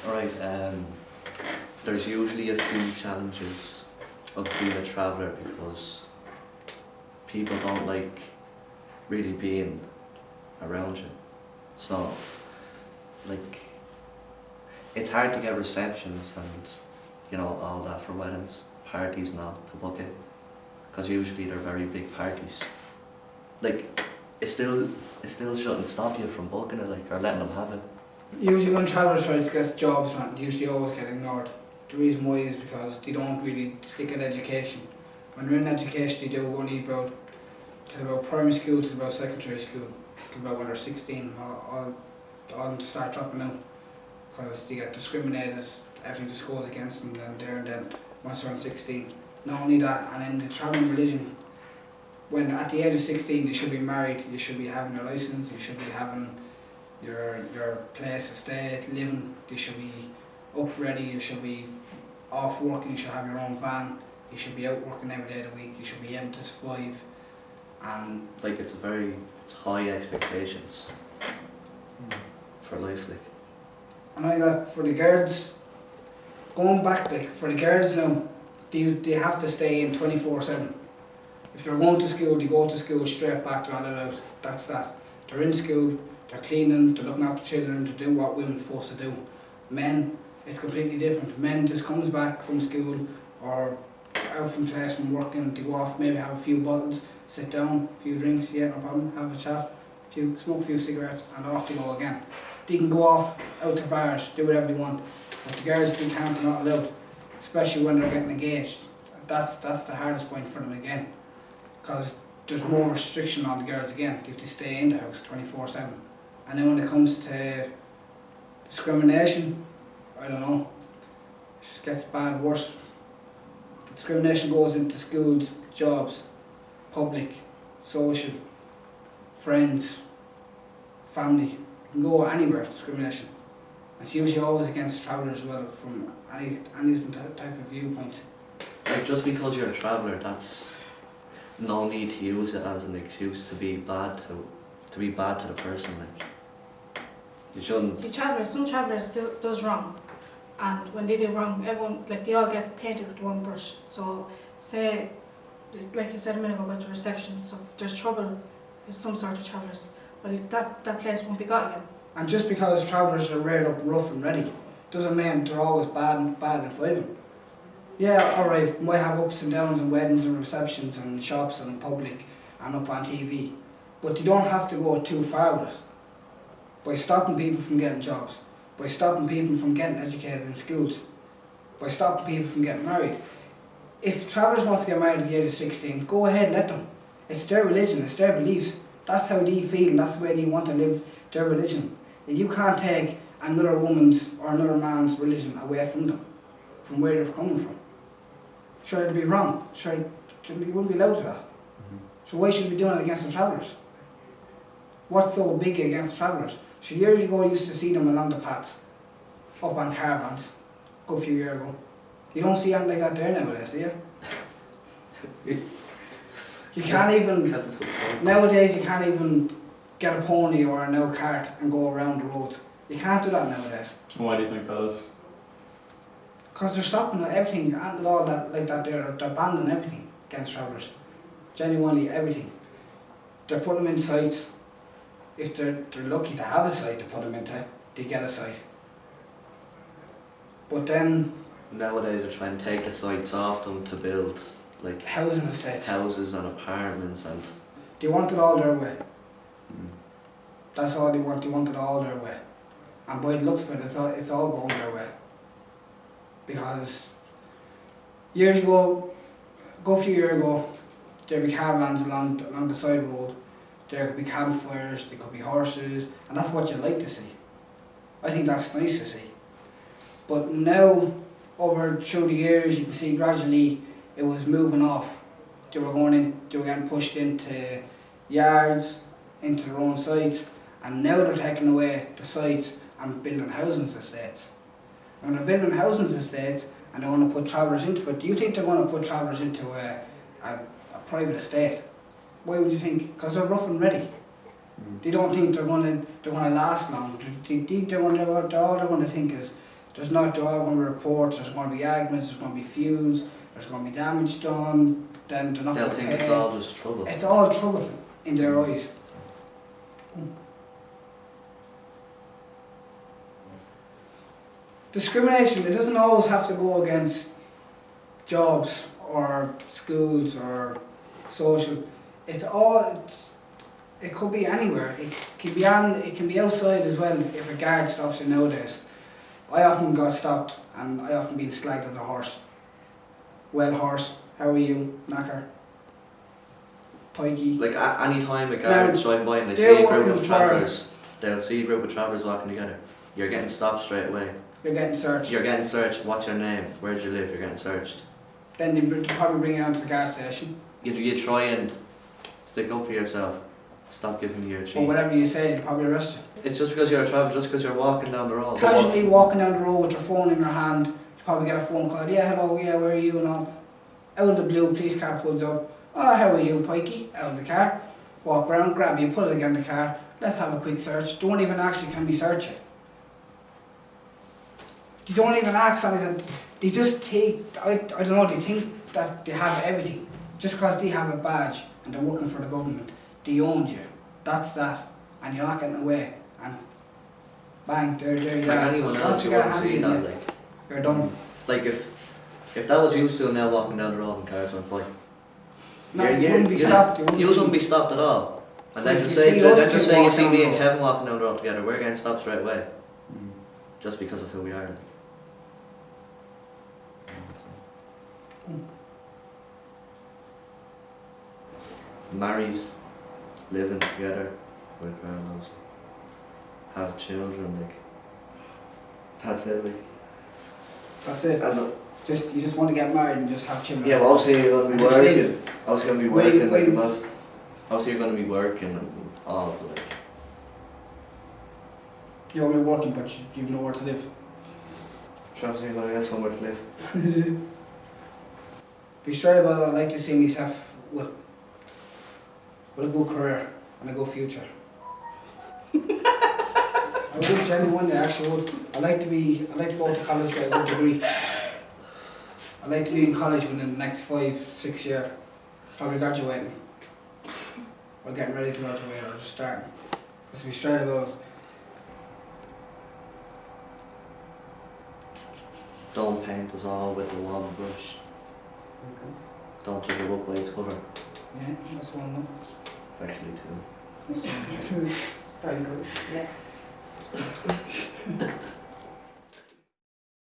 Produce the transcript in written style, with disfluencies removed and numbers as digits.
Alright, there's usually a few challenges of being a traveller because people don't like really being around you. So, like, it's hard to get receptions and, you know, all that for weddings, parties and all, to book it. Because usually they're very big parties. Like, it still shouldn't stop you from booking it, like, or letting them have it. Usually when travellers try to get jobs, they usually always get ignored. The reason why is because they don't really stick at education. When they're in education, they do only till about primary school, till about secondary school, till about when they're 16, all start dropping out because they get discriminated, everything just goes against them then once they're on 16. Not only that, and in the travelling religion, when at the age of 16 you should be married, you should be having a licence, you should be having your place to stay, living, you should be up ready, you should be off working, you should have your own van, you should be out working every day of the week, you should be able to survive. And like it's high expectations for life, like. And I got for the girls, going back like for the girls now, they have to stay in 24/7. If they're going to school, they go to school straight back, they're on it out. That's that. They're in school, they're cleaning, they're looking after children, they're doing what women's supposed to do. Men, it's completely different. Men just comes back from school or out from place from working, they go off, maybe have a few bottles, sit down, a few drinks, yeah, no problem, have a chat, smoke a few cigarettes, and off they go again. They can go off out to bars, do whatever they want, but the girls they can't, they're not allowed, especially when they're getting engaged. That's the hardest point for them again, because there's more restriction on the girls again. They have to stay in the house 24/7. And then when it comes to discrimination, I don't know, it just gets bad, worse. Discrimination goes into schools, jobs, public, social, friends, family. It can go anywhere, discrimination. It's usually always against travellers as well, from any different type of viewpoint. Like, just because you're a traveller, that's no need to use it as an excuse to be bad to the person, like. You shouldn't. See, some travellers does wrong, and when they do wrong, everyone, like, they all get painted with one brush. So, say, like you said a minute ago about the receptions, so if there's trouble with some sort of travellers, well, that place won't be got again. And just because travellers are reared up rough and ready, doesn't mean they're always bad inside them. Yeah, alright, might have ups and downs and weddings and receptions and shops and in public and up on TV, but you don't have to go too far with it. By stopping people from getting jobs, by stopping people from getting educated in schools, by stopping people from getting married. If travellers want to get married at the age of 16, go ahead, let them. It's their religion, it's their beliefs. That's how they feel and that's the way they want to live their religion. You can't take another woman's or another man's religion away from them, from where they're coming from. Sure, it'd be wrong. Sure, you wouldn't be allowed to that. So why should we be doing it against the travellers? What's so big against travellers? So years ago, I used to see them along the paths, up on caravans, a good few years ago. You don't see anything like that there nowadays, do you? You can't even, nowadays you can't even get a pony or an old cart and go around the roads. You can't do that nowadays. Why do you think that is? Because they're stopping everything and all that like that. They're banning everything against travellers. Genuinely everything. They're putting them in sites. If they're lucky to have a site to put them into, they get a site. But then Nowadays they're trying to take the sites off them to build like housing estates. houses and apartments and. They want it all their way. That's all they want. They want it all their way. And by the looks of it, it's all going their way. Because years ago, a few years ago, there'd be caravans along the side of the road. There could be campfires, there could be horses, and that's what you like to see. I think that's nice to see. But now, over through the years, you can see gradually it was moving off. They were getting pushed into yards, into their own sites, and now they're taking away the sites and building housing estates. When they're building housing estates and they want to put travellers into it, do you think they're going to put travellers into a private estate? Why would you think? Because they're rough and ready. They don't think they're gonna last long. All they're gonna think is there's not all gonna be reports. There's gonna be arguments. There's gonna be feuds. There's gonna be damage done. Then they're not They'll gonna think pay. it's all just trouble. It's all trouble in their eyes. Discrimination, it doesn't always have to go against jobs or schools or social. It could be anywhere. It can be outside as well if a guard stops you nowadays. I often got stopped and I often been slagged as a horse. Well, horse, how are you? Knacker. Pikey. Like any time a guard's driving by and they see they're a group working of for- travellers, they'll see a group of travellers walking together. You're getting stopped straight away. You're getting searched. You're getting searched. What's your name? Where do you live? You're getting searched. Then they probably bring you down to the gas station. You try and stick up for yourself. Stop giving me your Or cheek. whatever you say, they'll probably arrest you. It's just because you're a traveller, just because you're walking down the road. Casually walking down the road with your phone in your hand, you probably get a phone call. Yeah, hello, yeah, where are you? And all. Out of the blue, police car pulls up. Oh, how are you, Pikey? Out of the car. Walk around, grab you, put it again in the car. Let's have a quick search. Don't even actually can be searching. They don't even ask anything. They just take, I don't know, they think that they have everything. Just because they have a badge and they're working for the government, they own you. That's that. And you're not getting away. And bang, there you Like are. anyone Once else, you you get a wouldn't hand see in that. it, Like, you're done. like if that was you still now walking down the road and cars went by, No, you wouldn't be stopped. you wouldn't be stopped at all. And then If just you say, see us then just two say you walking see down me the and road. Kevin walking down the road together, we're getting stopped straight away, just because of who we are. Like. Married, living together with girls, have children, like that's it. Like. That's it. You just want to get married and just have children. Yeah, well, obviously you're going to be Just working. live. Obviously you're going to be Wait, working, wait. like not. Obviously you're going to be working and all, like. You're only working, but you've nowhere to live. Obviously you're going to get somewhere to live. Be straight about it. I'd like to see myself with a good career and a good future. I would genuinely, actually would. I'd like to go to college, get a good degree. I'd like to be in college within the next 5-6 years. Probably graduating. Or getting ready to graduate, or just starting. Because to be straight about it, Don't paint us all with the one brush. Don't judge a book by its cover. yeah, that's one though. It's actually two. That's one. Very good. Yeah.